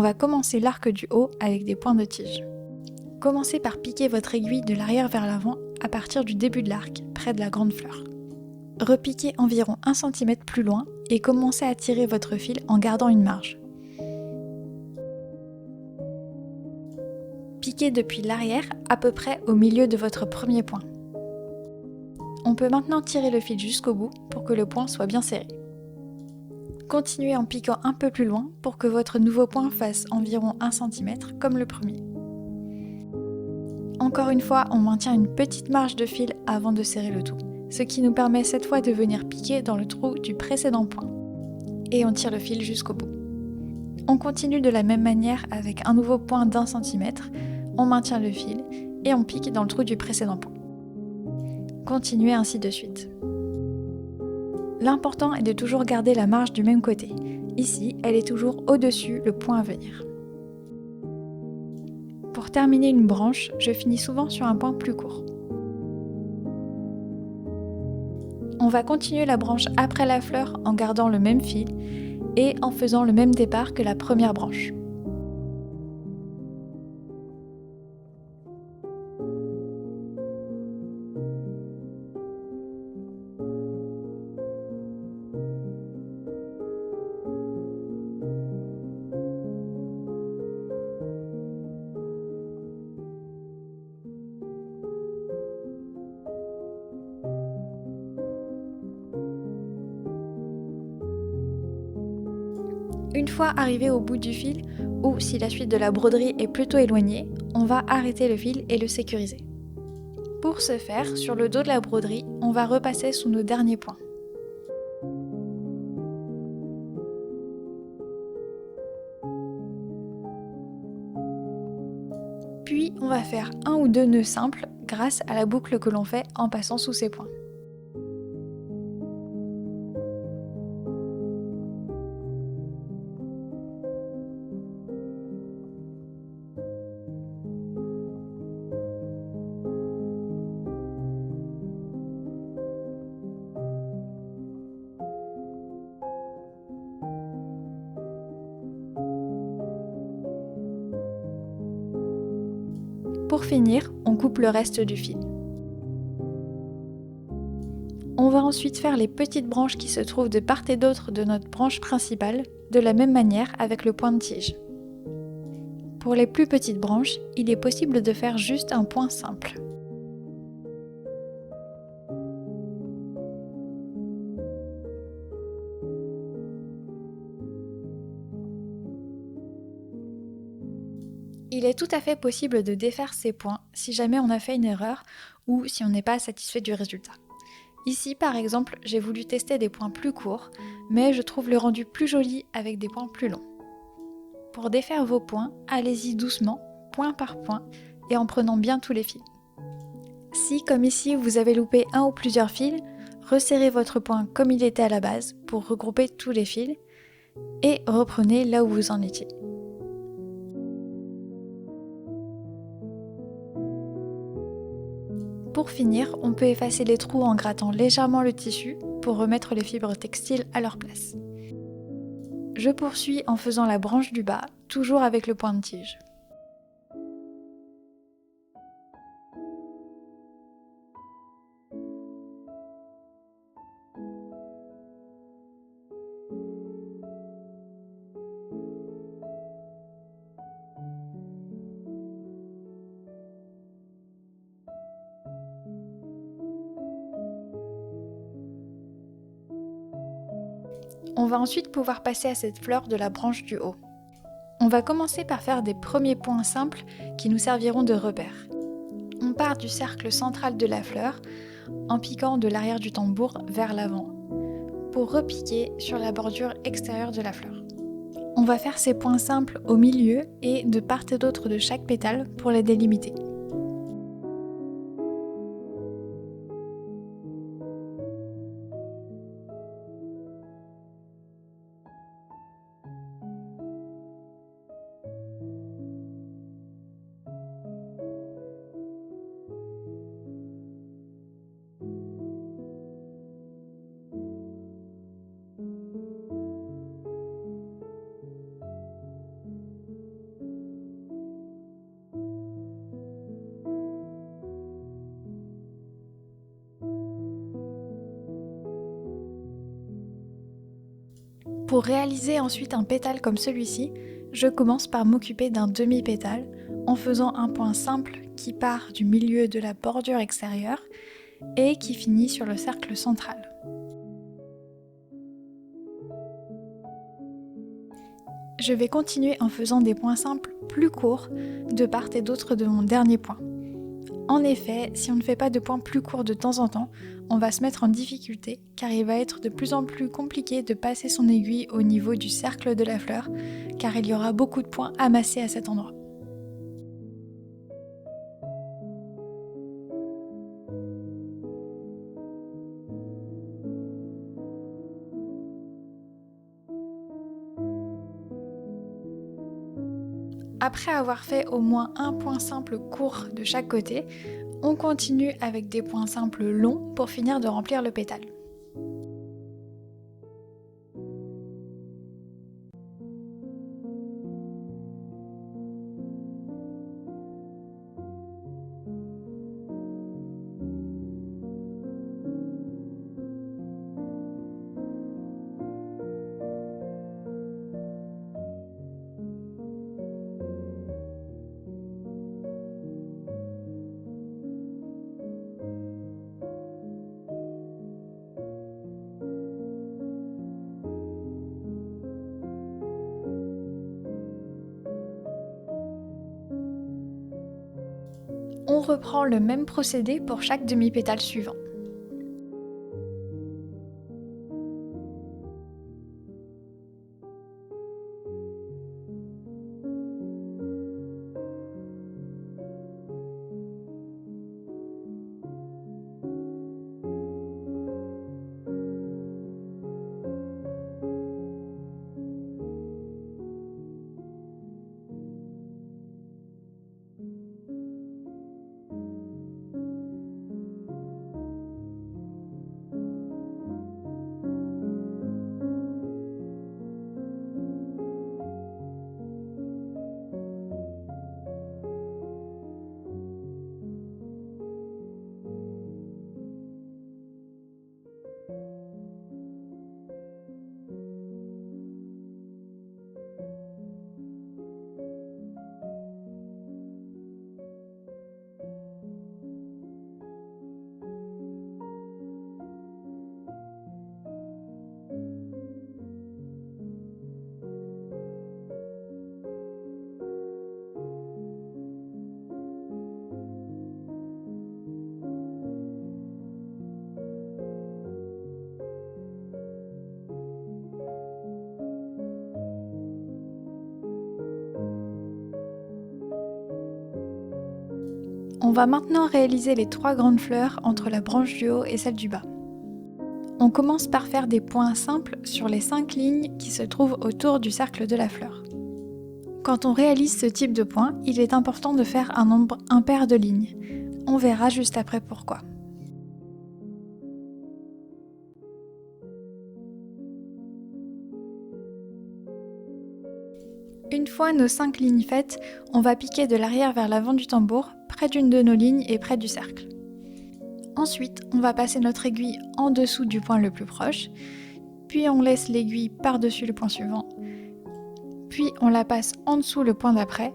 va commencer l'arc du haut avec des points de tige. Commencez par piquer votre aiguille de l'arrière vers l'avant à partir du début de l'arc, près de la grande fleur. Repiquez environ 1 cm plus loin et commencez à tirer votre fil en gardant une marge. Piquez depuis l'arrière à peu près au milieu de votre premier point. On peut maintenant tirer le fil jusqu'au bout pour que le point soit bien serré. Continuez en piquant un peu plus loin pour que votre nouveau point fasse environ 1 cm comme le premier. Encore une fois, on maintient une petite marge de fil avant de serrer le tout, ce qui nous permet cette fois de venir piquer dans le trou du précédent point. Et on tire le fil jusqu'au bout. On continue de la même manière avec un nouveau point d'1 cm, on maintient le fil et on pique dans le trou du précédent point. Continuez ainsi de suite. L'important est de toujours garder la marge du même côté. Ici, elle est toujours au-dessus le point à venir. Pour terminer une branche, je finis souvent sur un point plus court. On va continuer la branche après la fleur en gardant le même fil et en faisant le même départ que la première branche. Une fois arrivé au bout du fil, ou si la suite de la broderie est plutôt éloignée, on va arrêter le fil et le sécuriser. Pour ce faire, sur le dos de la broderie, on va repasser sous nos derniers points. Puis on va faire 1 ou 2 nœuds simples grâce à la boucle que l'on fait en passant sous ces points. Pour finir, on coupe le reste du fil. On va ensuite faire les petites branches qui se trouvent de part et d'autre de notre branche principale, de la même manière avec le point de tige. Pour les plus petites branches, il est possible de faire juste un point simple. Il est tout à fait possible de défaire ces points si jamais on a fait une erreur ou si on n'est pas satisfait du résultat. Ici par exemple, j'ai voulu tester des points plus courts, mais je trouve le rendu plus joli avec des points plus longs. Pour défaire vos points, allez-y doucement, point par point, et en prenant bien tous les fils. Si, comme ici, vous avez loupé un ou plusieurs fils, resserrez votre point comme il était à la base pour regrouper tous les fils, et reprenez là où vous en étiez. Pour finir, on peut effacer les trous en grattant légèrement le tissu pour remettre les fibres textiles à leur place. Je poursuis en faisant la branche du bas, toujours avec le point de tige. On va ensuite pouvoir passer à cette fleur de la branche du haut. On va commencer par faire des premiers points simples qui nous serviront de repère. On part du cercle central de la fleur en piquant de l'arrière du tambour vers l'avant pour repiquer sur la bordure extérieure de la fleur. On va faire ces points simples au milieu et de part et d'autre de chaque pétale pour les délimiter. Pour réaliser ensuite un pétale comme celui-ci, je commence par m'occuper d'un demi-pétale en faisant un point simple qui part du milieu de la bordure extérieure et qui finit sur le cercle central. Je vais continuer en faisant des points simples plus courts de part et d'autre de mon dernier point. En effet, si on ne fait pas de points plus courts de temps en temps, on va se mettre en difficulté car il va être de plus en plus compliqué de passer son aiguille au niveau du cercle de la fleur car il y aura beaucoup de points amassés à cet endroit. Après avoir fait au moins un point simple court de chaque côté, on continue avec des points simples longs pour finir de remplir le pétale. On reprend le même procédé pour chaque demi-pétale suivant. On va maintenant réaliser les 3 grandes fleurs entre la branche du haut et celle du bas. On commence par faire des points simples sur les 5 lignes qui se trouvent autour du cercle de la fleur. Quand on réalise ce type de point, il est important de faire un nombre impair de lignes. On verra juste après pourquoi. Une fois nos 5 lignes faites, on va piquer de l'arrière vers l'avant du tambour, près d'une de nos lignes et près du cercle. Ensuite, on va passer notre aiguille en dessous du point le plus proche, puis on laisse l'aiguille par-dessus le point suivant, puis on la passe en dessous le point d'après,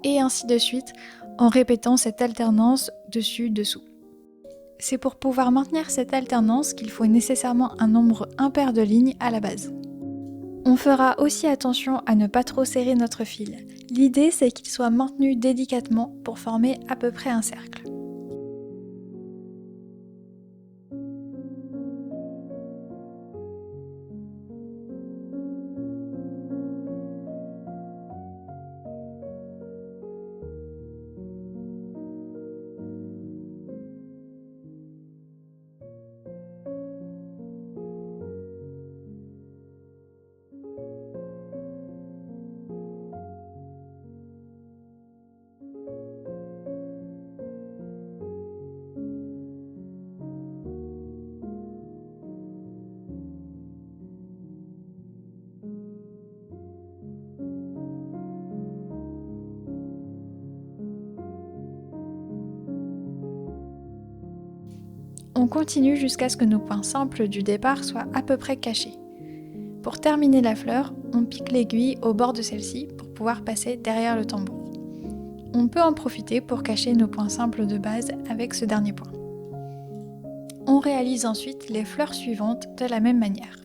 et ainsi de suite, en répétant cette alternance dessus-dessous. C'est pour pouvoir maintenir cette alternance qu'il faut nécessairement un nombre impair de lignes à la base. On fera aussi attention à ne pas trop serrer notre fil. L'idée, c'est qu'il soit maintenu délicatement pour former à peu près un cercle. On continue jusqu'à ce que nos points simples du départ soient à peu près cachés. Pour terminer la fleur, on pique l'aiguille au bord de celle-ci pour pouvoir passer derrière le tambour. On peut en profiter pour cacher nos points simples de base avec ce dernier point. On réalise ensuite les fleurs suivantes de la même manière.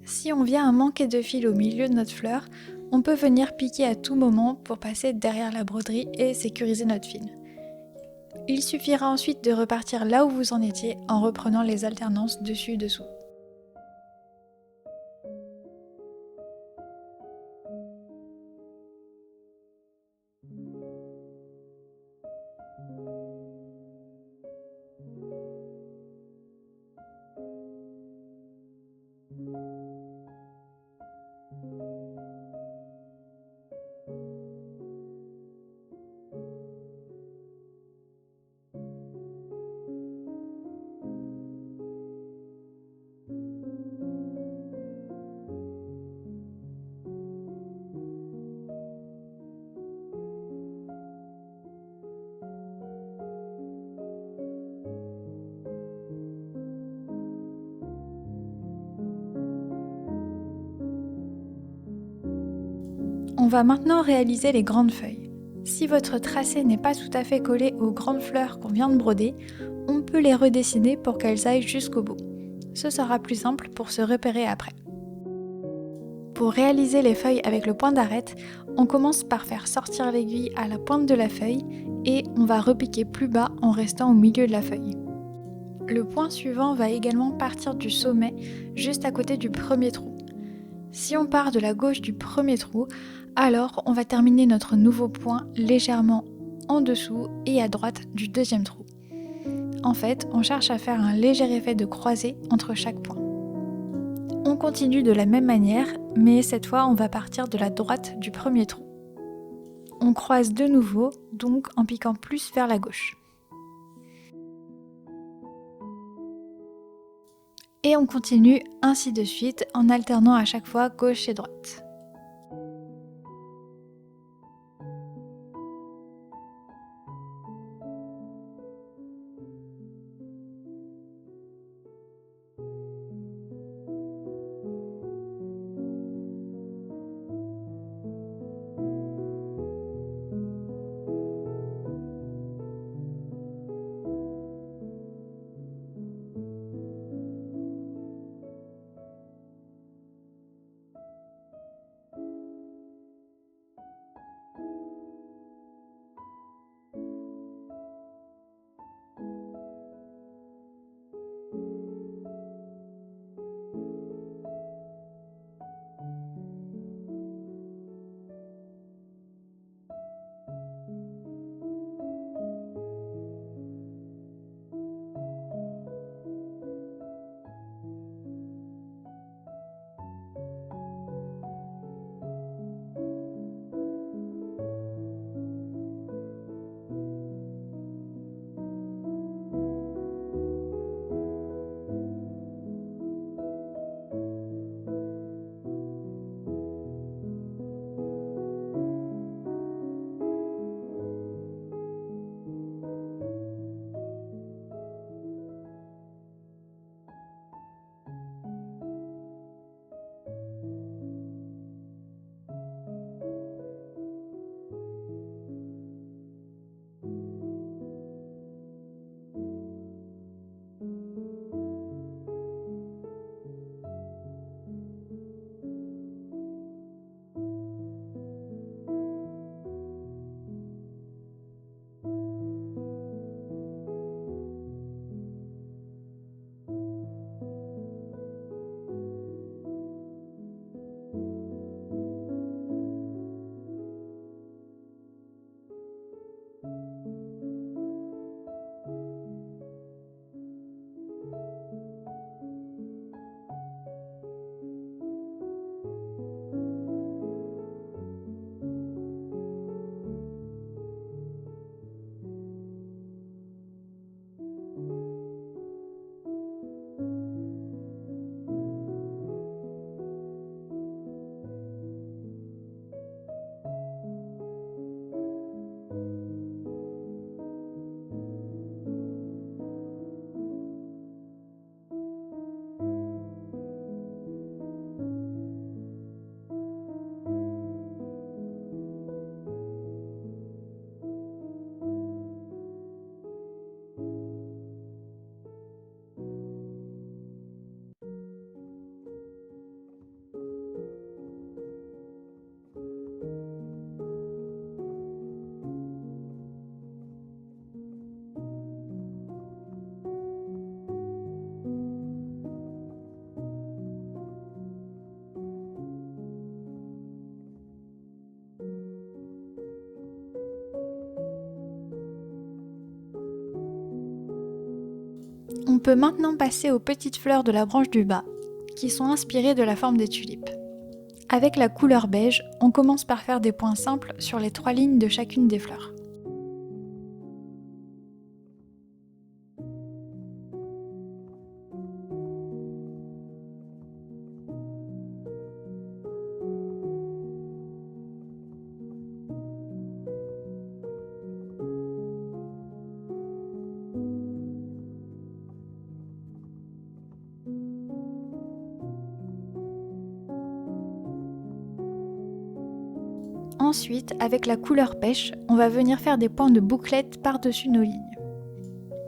Si on vient à manquer de fil au milieu de notre fleur, on peut venir piquer à tout moment pour passer derrière la broderie et sécuriser notre fil. Il suffira ensuite de repartir là où vous en étiez en reprenant les alternances dessus-dessous. On va maintenant réaliser les grandes feuilles. Si votre tracé n'est pas tout à fait collé aux grandes fleurs qu'on vient de broder, on peut les redessiner pour qu'elles aillent jusqu'au bout. Ce sera plus simple pour se repérer après. Pour réaliser les feuilles avec le point d'arête, on commence par faire sortir l'aiguille à la pointe de la feuille et on va repiquer plus bas en restant au milieu de la feuille. Le point suivant va également partir du sommet, juste à côté du premier trou. Si on part de la gauche du premier trou, alors on va terminer notre nouveau point légèrement en dessous et à droite du deuxième trou. En fait, on cherche à faire un léger effet de croisée entre chaque point. On continue de la même manière, mais cette fois on va partir de la droite du premier trou. On croise de nouveau, donc en piquant plus vers la gauche. Et on continue ainsi de suite en alternant à chaque fois gauche et droite. peut maintenant passer aux petites fleurs de la branche du bas, qui sont inspirées de la forme des tulipes. Avec la couleur beige, on commence par faire des points simples sur les 3 lignes de chacune des fleurs. Ensuite, avec la couleur pêche, on va venir faire des points de bouclette par-dessus nos lignes.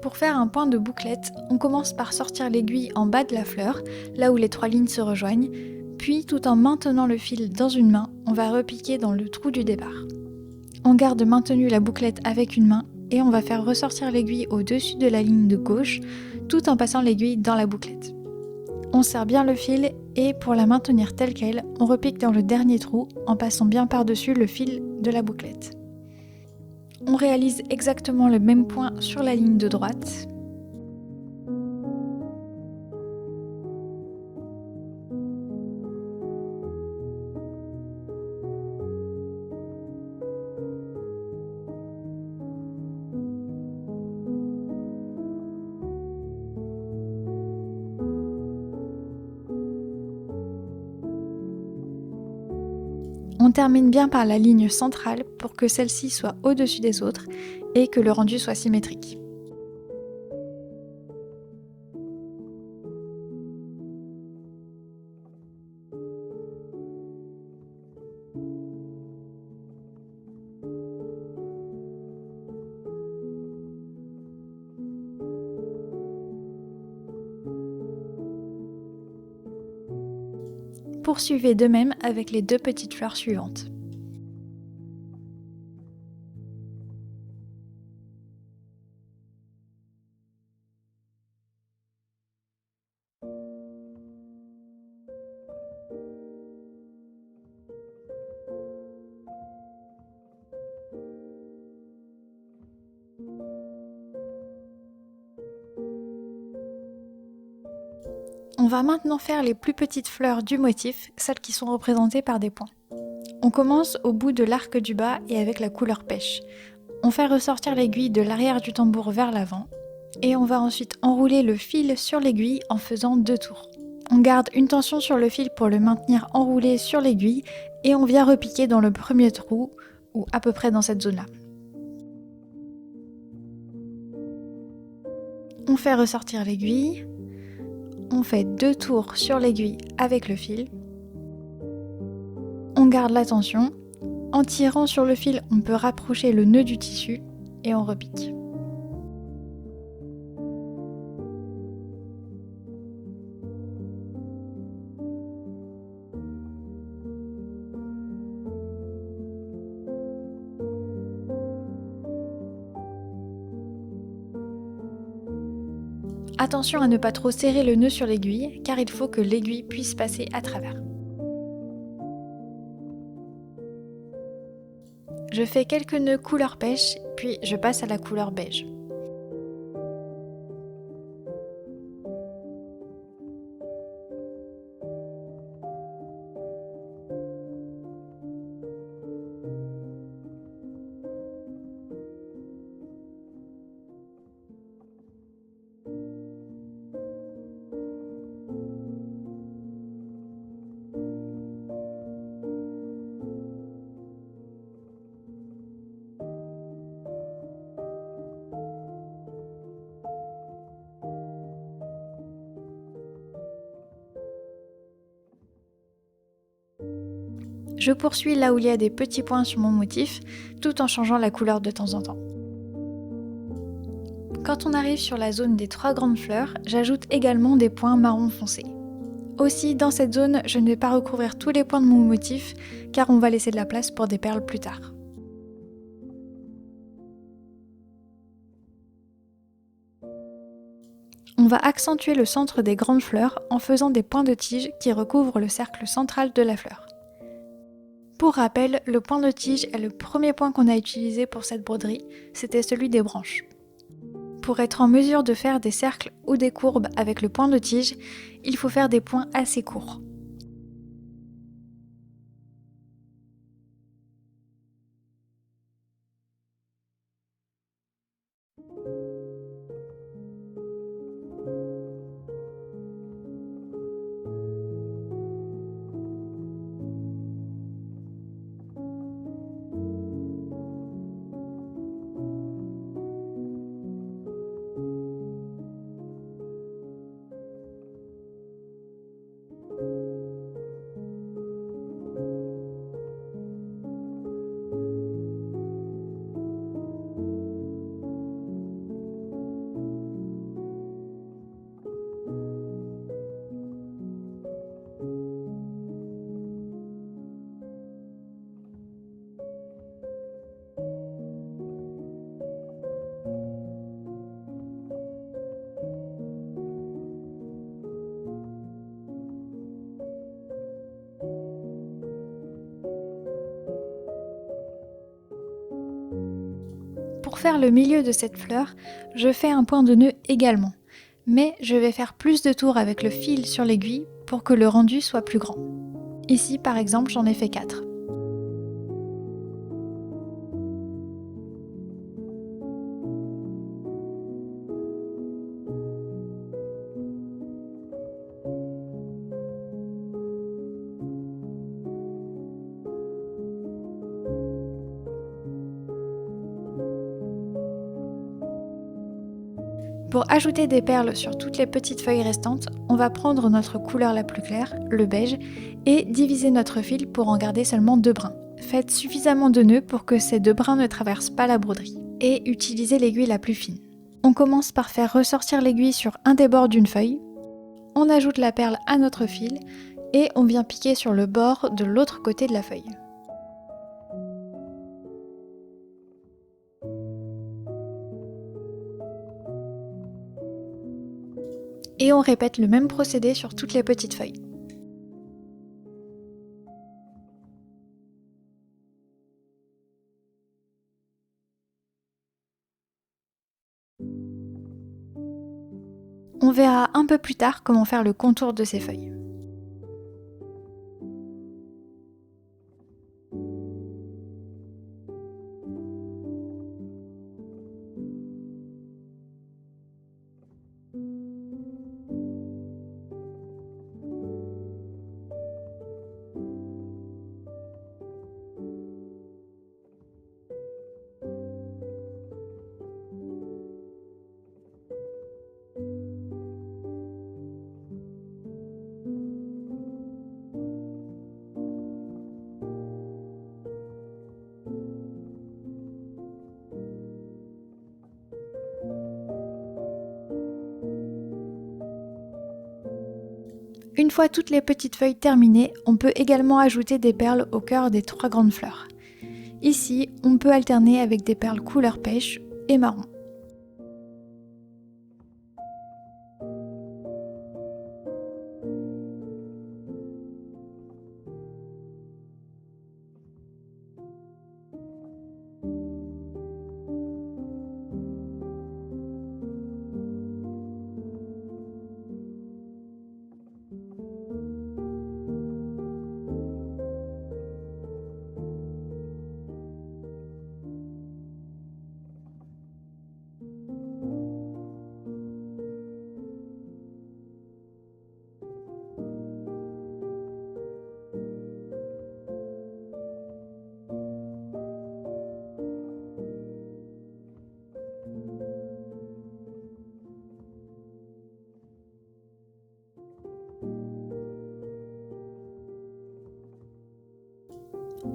Pour faire un point de bouclette, on commence par sortir l'aiguille en bas de la fleur, là où les 3 lignes se rejoignent, puis tout en maintenant le fil dans une main, on va repiquer dans le trou du départ. On garde maintenu la bouclette avec une main et on va faire ressortir l'aiguille au-dessus de la ligne de gauche, tout en passant l'aiguille dans la bouclette. On serre bien le fil et pour la maintenir telle qu'elle, on repique dans le dernier trou en passant bien par-dessus le fil de la bouclette. On réalise exactement le même point sur la ligne de droite. On termine bien par la ligne centrale pour que celle-ci soit au-dessus des autres et que le rendu soit symétrique. Poursuivez de même avec les 2 petites fleurs suivantes. On va maintenant faire les plus petites fleurs du motif, celles qui sont représentées par des points. On commence au bout de l'arc du bas et avec la couleur pêche. On fait ressortir l'aiguille de l'arrière du tambour vers l'avant et on va ensuite enrouler le fil sur l'aiguille en faisant 2 tours. On garde une tension sur le fil pour le maintenir enroulé sur l'aiguille et on vient repiquer dans le premier trou ou à peu près dans cette zone-là. On fait ressortir l'aiguille. On fait 2 tours sur l'aiguille avec le fil. On garde la tension. En tirant sur le fil, on peut rapprocher le nœud du tissu et on repique. Attention à ne pas trop serrer le nœud sur l'aiguille, car il faut que l'aiguille puisse passer à travers. Je fais quelques nœuds couleur pêche, puis je passe à la couleur beige. Je poursuis là où il y a des petits points sur mon motif, tout en changeant la couleur de temps en temps. Quand on arrive sur la zone des 3 grandes fleurs, j'ajoute également des points marron foncé. Aussi, dans cette zone, je ne vais pas recouvrir tous les points de mon motif, car on va laisser de la place pour des perles plus tard. On va accentuer le centre des grandes fleurs en faisant des points de tige qui recouvrent le cercle central de la fleur. Pour rappel, le point de tige est le premier point qu'on a utilisé pour cette broderie, c'était celui des branches. Pour être en mesure de faire des cercles ou des courbes avec le point de tige, il faut faire des points assez courts. Pour faire le milieu de cette fleur, je fais un point de nœud également, mais je vais faire plus de tours avec le fil sur l'aiguille pour que le rendu soit plus grand. Ici par exemple j'en ai fait 4. Pour ajouter des perles sur toutes les petites feuilles restantes, on va prendre notre couleur la plus claire, le beige, et diviser notre fil pour en garder seulement 2 brins. Faites suffisamment de nœuds pour que ces 2 brins ne traversent pas la broderie. Et utilisez l'aiguille la plus fine. On commence par faire ressortir l'aiguille sur un des bords d'une feuille. On ajoute la perle à notre fil et on vient piquer sur le bord de l'autre côté de la feuille. Et on répète le même procédé sur toutes les petites feuilles. On verra un peu plus tard comment faire le contour de ces feuilles. Une fois toutes les petites feuilles terminées, on peut également ajouter des perles au cœur des 3 grandes fleurs. Ici, on peut alterner avec des perles couleur pêche et marron.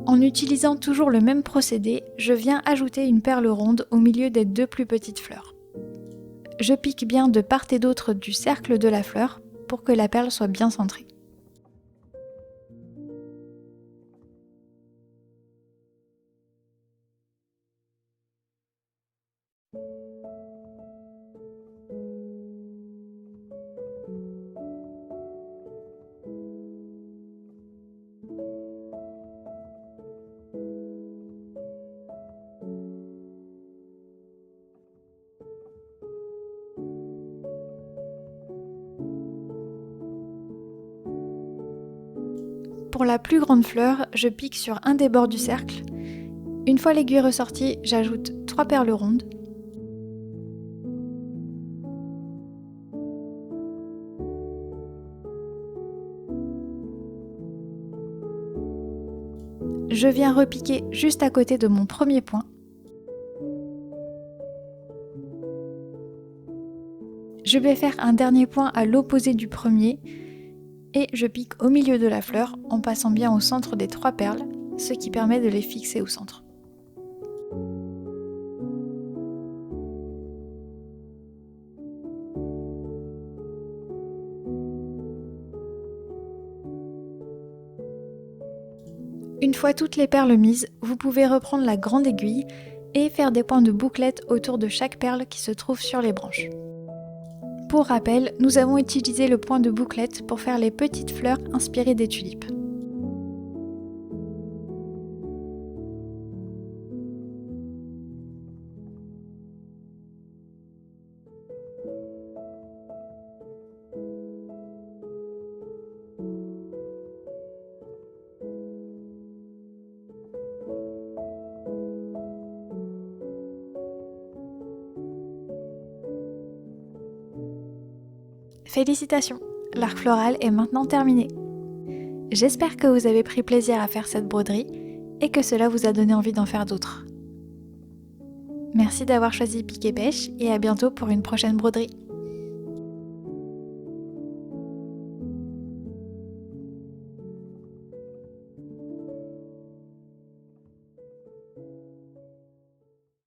En utilisant toujours le même procédé, je viens ajouter une perle ronde au milieu des 2 plus petites fleurs. Je pique bien de part et d'autre du cercle de la fleur pour que la perle soit bien centrée. Pour la plus grande fleur, je pique sur un des bords du cercle. Une fois l'aiguille ressortie, j'ajoute 3 perles rondes. Je viens repiquer juste à côté de mon premier point. Je vais faire un dernier point à l'opposé du premier et je pique au milieu de la fleur en passant bien au centre des 3 perles, ce qui permet de les fixer au centre. Une fois toutes les perles mises, vous pouvez reprendre la grande aiguille et faire des points de bouclette autour de chaque perle qui se trouve sur les branches. Pour rappel, nous avons utilisé le point de bouclette pour faire les petites fleurs inspirées des tulipes. Félicitations, l'arc floral est maintenant terminé. J'espère que vous avez pris plaisir à faire cette broderie et que cela vous a donné envie d'en faire d'autres. Merci d'avoir choisi Pic et Pêche et à bientôt pour une prochaine broderie.